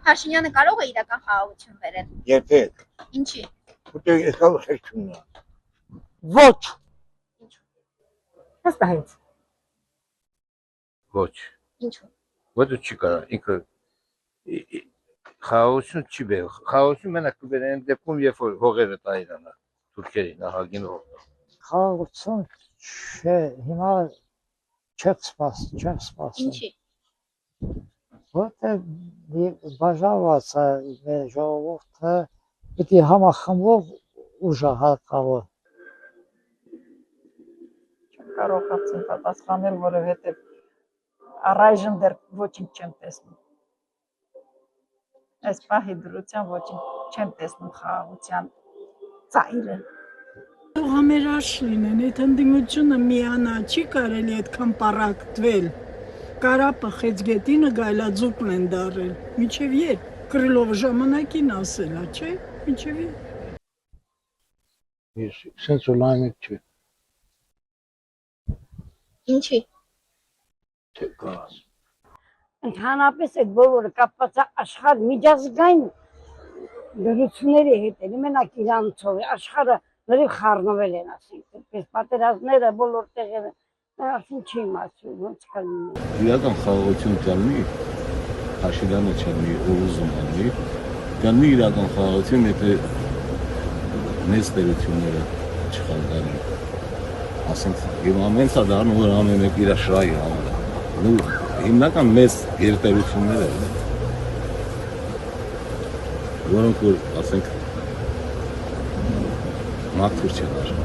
Փաշինյանը կարող է իրական խաղաղություն բերել։ Երբեք։ Ինչի։ Որտեղ եկավ խեղճումն է։ Ոչ։ Հստակ հենց։ Ոչ։ Ինչու։ Ոչ չի կարա ինքը խաղաղություն չի բերել։ Խաղաղություն մենակ կբերեն դեպքում, երբ որ հողերը տա Իրանա, թուրքերին, ահագին հող։ Խաղաղություն չէ, հիմա չեմ սպասում։ Ինչի։ Որտեղ բաժանված է մեր ժողովուրդը, պիտի համախմբվող ուժ է հարկավոր։ Չեմ կարող արդեն պատասխանել, որովհետև առայժմ դեռ ոչինչ չեմ տեսնում։ Այս պահի դրությամբ ոչինչ չեմ տեսնում խաղաղության ծայրը։ Համերաշխ լինեն, այդ ընդդիմությունը միանա, չի կարելի այդքան պառակտվել։ Կարապը խեցգետինը գայլաձուկն են դարել։ Մինչև երբ Կրիլովը ժամանակին ասել է, չէ՞։ Մինչև երբ։ Ես սենց որ լայն չէ։ Ինչի։ Չէ կարաս։ Ընդհանրապես այդ բոլորը կապված է աշխարհ միջազգային դրությունների հետ, մենակ իրանցով աշխարհը լրիվ խառնվել են, ասենք, այդպես պատերազմները բոլոր տեղերը, ասեն չի իմացում, ոնց կլինի։ Իրական խաղաղություն կլինի, Փաշինյանը չլինի, ով ուզում անի, կլինի իրական խաղաղություն, եթե մեծ տերությունները չխանգարեն։ Ասենք, եւ ամեն սա դառնում որ ամեն մեկ իր շահի համար։ Հիմնական մեծ գերտերությունները են, որոնք որ ասենք մաքուր չեն արժան։